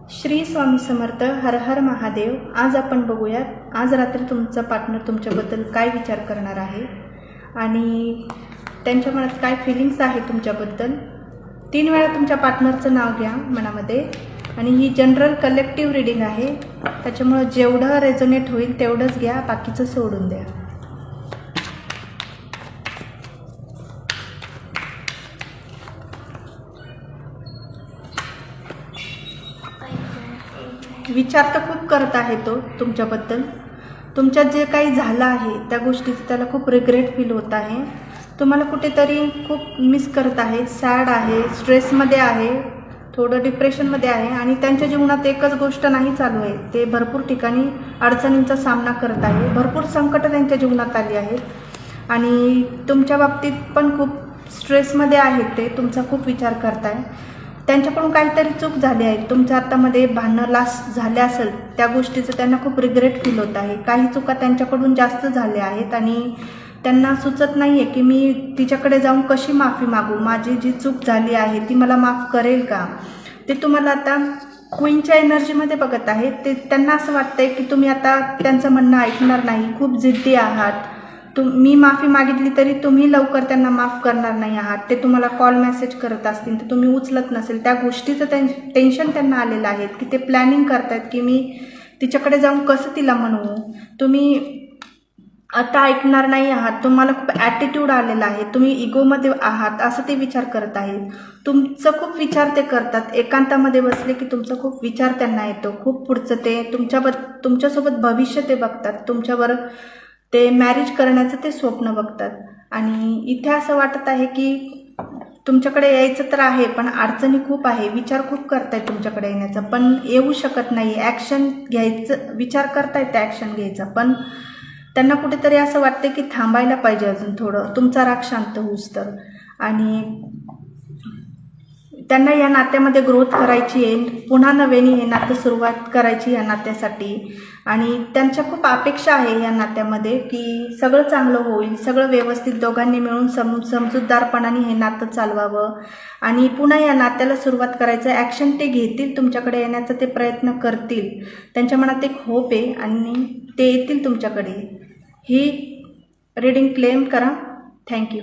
श्री स्वामी समर्थ. हर हर महादेव. आज आपण बघूयात आज रात्री तुमचा पार्टनर तुमच्याबद्दल काय विचार करणार आहे आणि त्यांच्या मनात काय फिलिंग्स आहे तुमच्याबद्दल. 3 वेळा तुमच्या पार्टनरचं नाव घ्या मनामध्ये आणि ही जनरल कलेक्टिव्ह रीडिंग आहे, त्याच्यामुळे जेवढं रेझोनेट होईल तेवढंच घ्या, बाकीचं सोडून द्या. विचार तर खूप करत आहे तो तुमच्याबद्दल. तुमच्यात जे काही झालं आहे त्या गोष्टीचं त्याला खूप रिग्रेट फील होत आहे. तुम्हाला कुठेतरी खूप मिस करत आहे, सॅड आहे, स्ट्रेसमध्ये आहे, थोडं डिप्रेशनमध्ये आहे आणि त्यांच्या जीवनात एकच गोष्ट नाही चालू आहे. ते भरपूर ठिकाणी अडचणींचा सामना करत आहे, भरपूर संकट त्यांच्या जीवनात आली आहेत आणि तुमच्या बाबतीत पण खूप स्ट्रेसमध्ये आहेत. ते तुमचा खूप विचार करत आहे. त्यांच्याकडून काहीतरी चूक झाली आहे, तुमच्या हातामध्ये भांडणं लास झाले असेल, त्या गोष्टीचं त्यांना खूप रिग्रेट फील होत आहे. काही चुका त्यांच्याकडून जास्त झाल्या आहेत आणि त्यांना सुचत नाही आहे की मी तिच्याकडे जाऊन कशी माफी मागू, माझी जी चूक झाली आहे ती मला माफ करेल का. ते तुम्हाला आता क्वीनच्या एनर्जीमध्ये बघत आहे. ते त्यांना असं वाटतंय की तुम्ही आता त्यांचं म्हणणं ऐकणार नाही, खूप जिद्दी आहात. मी माफी मागितली तरी तुम्ही लवकर त्यांना माफ करणार नाही आहात. ते तुम्हाला कॉल मेसेज करत असतील तर तुम्ही उचलत नसेल. त्या गोष्टीचं टेन्शन त्यांना आलेलं आहे की ते प्लॅनिंग करतायत की मी तिच्याकडे जाऊन कसं तिला म्हणू. तुम्ही आता ऐकणार नाही आहात, तुम्हाला खूप ॲटिट्यूड आलेला आहे, तुम्ही इगोमध्ये आहात असं ते विचार करत आहेत. तुमचं खूप विचार ते करतात. एकांतामध्ये बसले की तुमचा खूप विचार त्यांना येतो. खूप पुढचं ते तुमच्यासोबत भविष्य ते बघतात. तुमच्यावर ते मॅरेज करण्याचं ते स्वप्न बघतात आणि इथे असं वाटत आहे की तुमच्याकडे यायचं तर आहे पण अडचणी खूप आहे. विचार खूप करतायत तुमच्याकडे येण्याचा पण येऊ शकत नाही. ॲक्शन घ्यायचं विचार करतायत, ॲक्शन घ्यायचा पण त्यांना कुठेतरी असं वाटतं की थांबायला पाहिजे अजून थोडं, तुमचा राग शांत होऊस तर. आणि त्यांना या नात्यामध्ये ग्रोथ करायची आहे, पुन्हा नव्याने हे नातं सुरुवात करायची या नात्यासाठी आणि त्यांच्या खूप अपेक्षा आहे या नात्यामध्ये की सगळं चांगलं होईल, सगळं व्यवस्थित दोघांनी मिळून समजूतदारपणाने हे नातं चालवावं आणि पुन्हा या नात्याला सुरुवात करायचं. ॲक्शन ते घेतील, तुमच्याकडे येण्याचा ते प्रयत्न करतील. त्यांच्या मनात एक होप आहे आणि ते येतील तुमच्याकडे. ही रीडिंग क्लेम करा. थँक्यू.